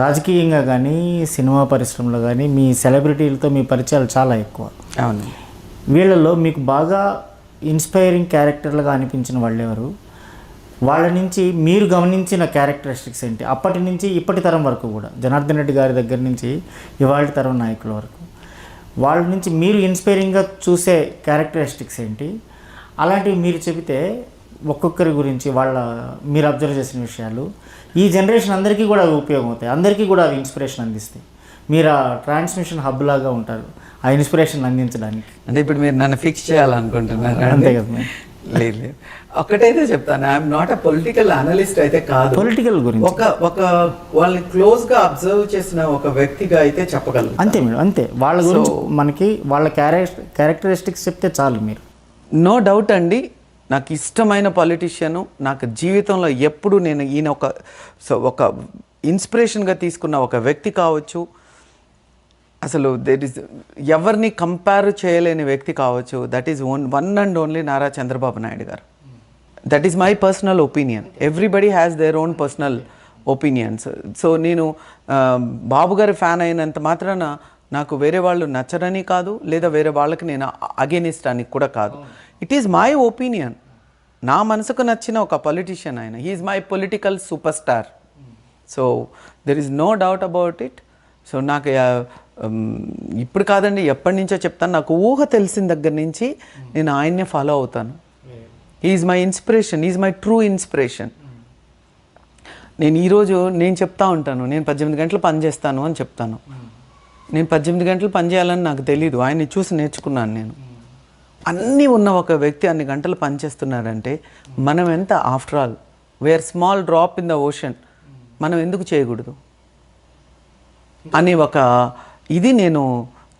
రాజకీయంగా కానీ సినిమా పరిశ్రమలో కానీ మీ సెలబ్రిటీలతో మీ పరిచయాలు చాలా ఎక్కువ. అవును. వీళ్ళలో మీకు బాగా ఇన్స్పైరింగ్ క్యారెక్టర్లుగా అనిపించిన వాళ్ళు ఎవరు? వాళ్ళ నుంచి మీరు గమనించిన క్యారెక్టరిస్టిక్స్ ఏంటి? అప్పటి నుంచి ఇప్పటి తరం వరకు కూడా, జనార్దన్ రెడ్డి గారి దగ్గర నుంచి ఇవాళ తరం నాయకుల వరకు వాళ్ళ నుంచి మీరు ఇన్స్పైరింగ్గా చూసే క్యారెక్టరిస్టిక్స్ ఏంటి? అలాంటివి మీరు చెబితే ఒక్కొక్కరి గురించి మీరు అబ్జర్వ్ చేసిన విషయాలు ఈ జనరేషన్ అందరికీ కూడా అవి ఉపయోగం అవుతాయి, అందరికీ కూడా అవి ఇన్స్పిరేషన్ అందిస్తాయి. మీరు ఆ ట్రాన్స్మిషన్ హబ్ లాగా ఉంటారు ఆ ఇన్స్పిరేషన్ అందించడానికి. అంటే ఇప్పుడు మీరు నన్ను ఫిక్స్ చేయాలనుకుంటున్నారు? అంతే కదా. లేదు, ఒకటైతే చెప్తాను, I'm not a political analyst అయితే కాదు. పొలిటికల్ గురించి ఒక వాళ్ళని క్లోజ్ గా అబ్జర్వ్ చేసిన ఒక వ్యక్తిగా అయితే చెప్పగలను. అంతే మేడం, అంతే. వాళ్ళ గురించి మనకి వాళ్ళ క్యారెక్టరిస్టిక్స్ చెప్తే చాలు. మీరు నో డౌట్ అండి, నాకు ఇష్టమైన పొలిటీషియను, నాకు జీవితంలో ఎప్పుడు నేను ఈయన ఒక ఇన్స్పిరేషన్గా తీసుకున్న ఒక వ్యక్తి కావచ్చు, అసలు ఎవరిని కంపేర్ చేయలేని వ్యక్తి కావచ్చు, that is one and only Nara Chandrababu Naidu గారు. That is my personal opinion. Everybody has their own personal opinions. So నేను బాబు గారి ఫ్యాన్ అయినంత మాత్రాన నాకు వేరే వాళ్ళు నచ్చరని కాదు, లేదా వేరే వాళ్ళకి నేను అగేనిస్ట్ అని కూడా కాదు. It is my opinion. నా మనసుకు నచ్చిన ఒక పొలిటీషియన్ ఆయన. He is my political super star. So there is no doubt about it. So నాకు ఇప్పుడు కాదండి, ఎప్పటి నుంచో చెప్తాను, నాకు ఊహ తెలిసిన దగ్గర నుంచి నేను ఆయన్నే ఫాలో అవుతాను. He is my inspiration, he is my true inspiration. నేను ఈరోజు నేను చెప్తా ఉంటాను, నేను 18 గంటలు పని చేస్తాను అని చెప్తాను. నేను 18 గంటలు పని చేయాలని నాకు తెలీదు, ఆయన్ని చూసి నేర్చుకున్నాను నేను. అన్నీ ఉన్న ఒక వ్యక్తి అన్ని గంటలు పనిచేస్తున్నారంటే మనం ఎంత, after all wear small drop in the ocean, మనం ఎందుకు చేయకూడదు అని ఇది నేను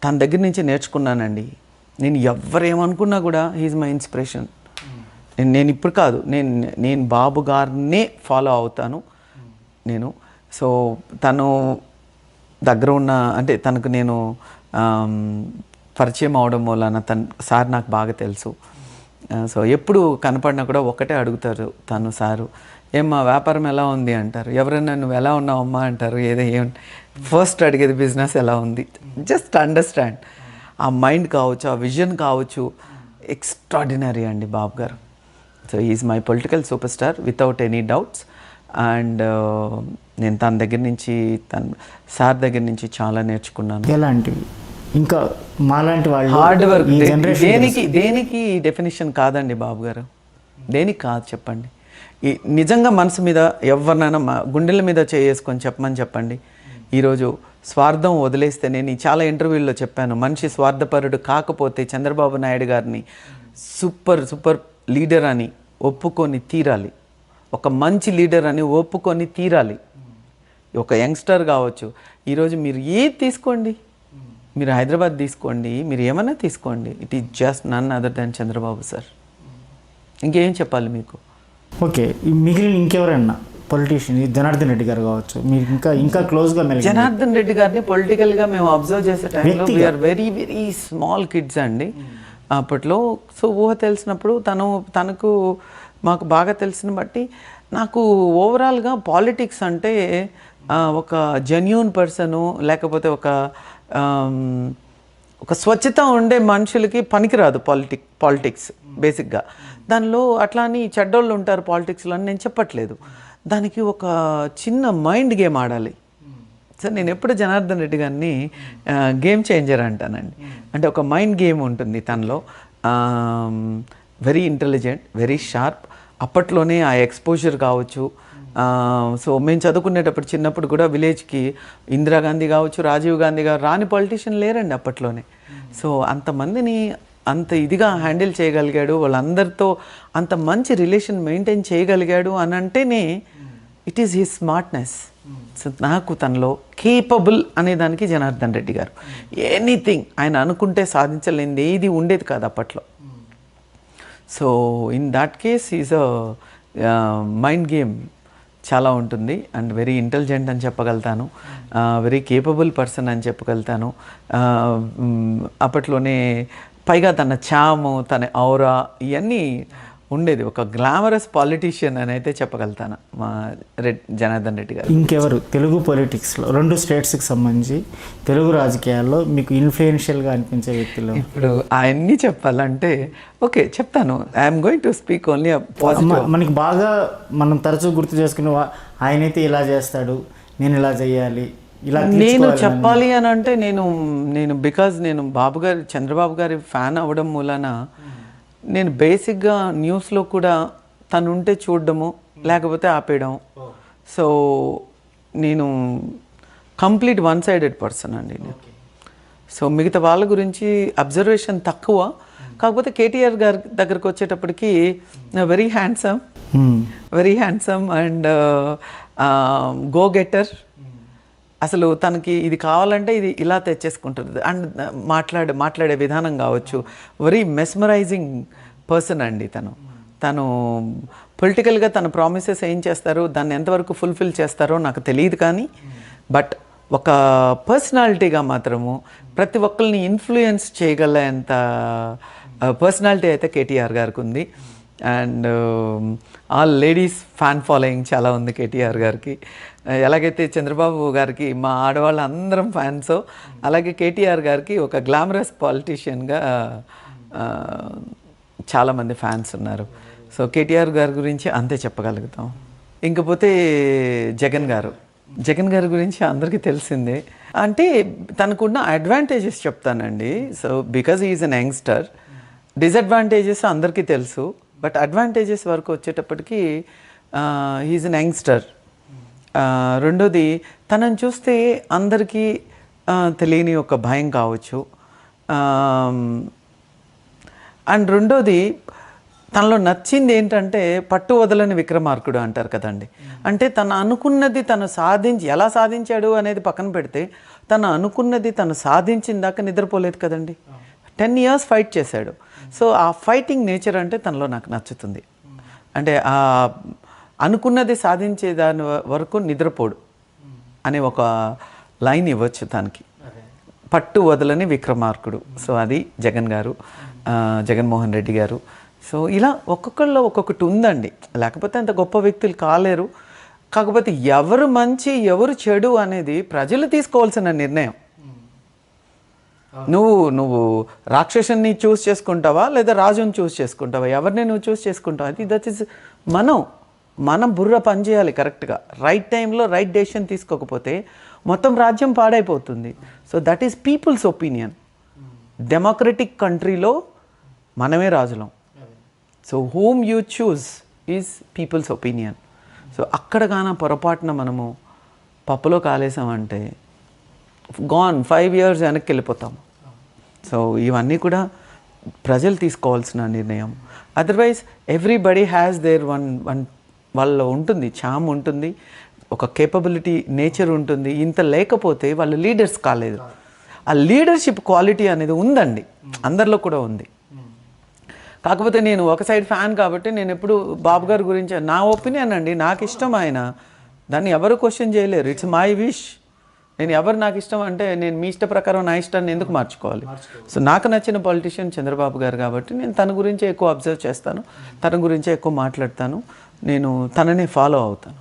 తన దగ్గర నుంచి నేర్చుకున్నానండి. నేను ఎవరేమనుకున్నా కూడా హీఈస్ మై ఇన్స్పిరేషన్. నేను ఇప్పుడు కాదు, నేను బాబు గారినే ఫాలో అవుతాను నేను. సో తను దగ్గర ఉన్న, అంటే తనకు నేను పరిచయం అవడం వలన సార్ నాకు బాగా తెలుసు. సో ఎప్పుడు కనపడినా కూడా ఒకటే అడుగుతారు తను, సారు ఏమ్మా వ్యాపారం ఎలా ఉంది అంటారు, ఎవరైనా నువ్వు ఎలా ఉన్నావమ్మా అంటారు, ఫస్ట్ అడిగేది బిజినెస్ ఎలా ఉంది. Just understand. ఆ మైండ్ కావచ్చు, ఆ విజన్ కావచ్చు, ఎక్స్ట్రాడినరీ అండి బాబు గారు. So is my political super star without any doubts. And నేను తన దగ్గర నుంచి, సార్ దగ్గర నుంచి చాలా నేర్చుకున్నాను. ఎలాంటివి? ఇంకా మాలాంటి వాళ్ళు హార్డ్ వర్క్. దేనికి డెఫినేషన్ కాదండి బాబు గారు, దేనికి కాదు చెప్పండి. నిజంగా మనసు మీద ఎవరినైనా గుండెల మీద చేసుకొని చెప్పండి. ఈరోజు స్వార్థం వదిలేస్తే, నేను చాలా ఇంటర్వ్యూల్లో చెప్పాను, మనిషి స్వార్థపరుడు కాకపోతే చంద్రబాబు నాయుడు గారిని సూపర్ లీడర్ అని ఒప్పుకొని తీరాలి. ఒక మంచి లీడర్ అని ఒప్పుకొని తీరాలి. ఒక యంగ్స్టర్ కావచ్చు, ఈరోజు మీరు ఏది తీసుకోండి, మీరు హైదరాబాద్ తీసుకోండి, మీరు ఏమైనా తీసుకోండి, it is just none other than Chandrababu sir. ఇంకేం చెప్పాలి మీకు? ఓకే, మిగిలిన ఇంకెవరన్నా పొలిటీషియన్, జనార్దన్ రెడ్డి గారు కావచ్చు, మీరు ఇంకా క్లోజ్గా జనార్దన్ రెడ్డి గారిని పొలిటికల్గా మేము అబ్జర్వ్ చేసే టైంలో వీఆర్ వెరీ స్మాల్ కిడ్స్ అండి అప్పట్లో. సో ఊహ తెలిసినప్పుడు తనకు మాకు బాగా తెలిసిన బట్టి నాకు ఓవరాల్గా పాలిటిక్స్ అంటే ఒక జెన్యూన్ పర్సను, లేకపోతే ఒక స్వచ్ఛత ఉండే మనుషులకి పనికిరాదు పాలిటిక్స్ బేసిక్గా. దానిలో అట్లా అని చెడ్డోళ్ళు ఉంటారు పాలిటిక్స్లో అని నేను చెప్పట్లేదు. దానికి ఒక చిన్న మైండ్ గేమ్ ఆడాలి. సార్ నేను ఎప్పుడు జనార్దన్ రెడ్డి గారిని గేమ్ చేంజర్ అంటానండి. అంటే ఒక మైండ్ గేమ్ ఉంటుంది తనలో. Very intelligent, very sharp. అప్పట్లోనే ఆ ఎక్స్పోజర్ కావచ్చు. సో మేము చదువుకునేటప్పుడు చిన్నప్పుడు కూడా విలేజ్కి ఇందిరాగాంధీ కావచ్చు, రాజీవ్ గాంధీ గారు రాని పొలిటీషియన్ లేరండి అప్పట్లోనే. సో అంతమందిని అంత ఇదిగా హ్యాండిల్ చేయగలిగాడు, వాళ్ళందరితో అంత మంచి రిలేషన్ మెయింటైన్ చేయగలిగాడు అని అంటేనే it is his smartness. So నాకు తనలో కేపబుల్ అనేదానికి జనార్దన్ రెడ్డి గారు ఎనీథింగ్ ఆయన అనుకుంటే సాధించలేనిది ఏది ఉండేది కాదు అప్పట్లో. So in that case is a mind game చాలా ఉంటుంది. అండ్ వెరీ ఇంటెలిజెంట్ అని చెప్పగలుగుతాను, వెరీ కేపబుల్ పర్సన్ అని చెప్పగలుగుతాను. అప్పట్లోనే పైగా తన చాము, తన ఔరా, ఇవన్నీ ఉండేది, ఒక గ్లామరస్ పాలిటీషియన్ అని అయితే చెప్పగలుగుతాను మా జనార్దన్ రెడ్డి గారు. ఇంకెవరు తెలుగు పొలిటిక్స్లో 2 స్టేట్స్కి సంబంధించి తెలుగు రాజకీయాల్లో మీకు ఇన్ఫ్లుయెన్షియల్గా అనిపించే వ్యక్తులు? ఇప్పుడు అవన్నీ చెప్పాలంటే ఓకే చెప్తాను. I'm going to speak only మనకి బాగా మనం తరచూ గుర్తు చేసుకునే ఆయనైతే ఇలా చేస్తాడు, నేను ఇలా చేయాలి, ఇలా నేను చెప్పాలి అని అంటే నేను బికాజ్ నేను బాబు గారి చంద్రబాబు గారి ఫ్యాన్ అవ్వడం మూలన నేను బేసిక్గా న్యూస్లో కూడా తను ఉంటే చూడడము లేకపోతే ఆపేయడం. సో నేను కంప్లీట్ వన్ సైడెడ్ పర్సన్ అండి. సో మిగతా వాళ్ళ గురించి అబ్జర్వేషన్ తక్కువ. కాకపోతే కేటీఆర్ గారి దగ్గరకు వచ్చేటప్పటికి very handsome and go getter. అసలు తనకి ఇది కావాలంటే ఇది ఇలా తెచ్చేసుకుంటుంది. అండ్ మాట్లాడే విధానం కావచ్చు, వెరీ మెస్మరైజింగ్ పర్సన్ అండి తను పొలిటికల్గా తన ప్రామిసెస్ ఏం చేస్తారో దాన్ని ఎంతవరకు ఫుల్ఫిల్ చేస్తారో నాకు తెలియదు, కానీ బట్ ఒక పర్సనాలిటీగా మాత్రము ప్రతి ఒక్కరిని ఇన్ఫ్లుయెన్స్ చేయగలంత పర్సనాలిటీ అయితే కేటీఆర్ గారికి ఉంది. And all ladies fan following చాలా ఉంది కేటీఆర్ గారికి. ఎలాగైతే చంద్రబాబు గారికి మా ఆడవాళ్ళ అందరం ఫ్యాన్స్, అలాగే కేటీఆర్ గారికి ఒక గ్లామరస్ పాలిటీషియన్గా చాలామంది ఫ్యాన్స్ ఉన్నారు. సో కేటీఆర్ గారి గురించి అంతే చెప్పగలుగుతాం. ఇంకపోతే జగన్ గారి గురించి అందరికీ తెలిసిందే. అంటే తనకున్న అడ్వాంటేజెస్ చెప్తానండి. So because is an youngster, disadvantages అందరికీ తెలుసు, బట్ అడ్వాంటేజెస్ వరకు వచ్చేటప్పటికి ఈజ్ అన్ యంగ్స్టర్. రెండోది తనని చూస్తే అందరికీ తెలియని ఒక భయం కావచ్చు. అండ్ రెండోది తనలో నచ్చింది ఏంటంటే పట్టు వదలని విక్రమార్కుడు అంటారు కదండి. అంటే తను అనుకున్నది తను ఎలా సాధించాడు అనేది పక్కన పెడితే తను అనుకున్నది తను సాధించిన దాకా నిద్రపోలేదు కదండి. 10 years ఫైట్ చేశాడు. సో ఆ ఫైటింగ్ నేచర్ అంటే తనలో నాకు నచ్చుతుంది. అంటే అనుకున్నది సాధించే దాని వరకు నిద్రపోడు అనే ఒక లైన్ ఇవ్వచ్చు తనకి. పట్టు వదలని విక్రమార్కుడు. సో అది జగన్మోహన్ రెడ్డి గారు. సో ఇలా ఒక్కొక్కళ్ళు ఒక్కొక్కటి ఉందండి. లేకపోతే అంత గొప్ప వ్యక్తులు కాలేరు. కాకపోతే ఎవరు మంచి ఎవరు చెడు అనేది ప్రజలు తీసుకోవాల్సిన నిర్ణయం. నువ్వు రాక్షసుని చూస్ చేసుకుంటావా లేదా రాజుని చూస్ చేసుకుంటావా, ఎవరిని నువ్వు చూస్ చేసుకుంటావా, అది దట్ ఈస్ మనం బుర్ర పనిచేయాలి కరెక్ట్గా. రైట్ టైంలో రైట్ డెసిషన్ తీసుకోకపోతే మొత్తం రాజ్యం పాడైపోతుంది. So that is people's opinion. Democratic కంట్రీలో మనమే రాజులం. So whom you choose is people's opinion. So అక్కడ కానీ పొరపాటున మనము పప్పులో కాలేసామంటే గాన్ 5 years వెనక్కి వెళ్ళిపోతాం. సో ఇవన్నీ కూడా ప్రజలు తీసుకోవాల్సిన నిర్ణయం. Otherwise everybody has there one వాళ్ళ ఉంటుంది, చామ్ ఉంటుంది, ఒక కేపబిలిటీ నేచర్ ఉంటుంది. ఇంత లేకపోతే వాళ్ళు లీడర్స్ కాలేదు. ఆ లీడర్షిప్ క్వాలిటీ అనేది ఉందండి, అందరిలో కూడా ఉంది. కాకపోతే నేను ఒక సైడ్ ఫ్యాన్ కాబట్టి నేను ఎప్పుడు బాబు గారి గురించి నా ఒపీనియన్ అండి, నాకు ఇష్టం ఆయన, దాన్ని ఎవరు క్వశ్చన్ చేయలేరు. It's my wish. నాకు ఇష్టం అంటే నేను మీ ఇష్ట ప్రకారం నా ఇష్టాన్ని ఎందుకు మార్చుకోవాలి? సో నాకు నచ్చిన పొలిటీషియన్ చంద్రబాబు గారు కాబట్టి నేను తన గురించే ఎక్కువ అబ్జర్వ్ చేస్తాను, తన గురించే ఎక్కువ మాట్లాడతాను, నేను తననే ఫాలో అవుతాను.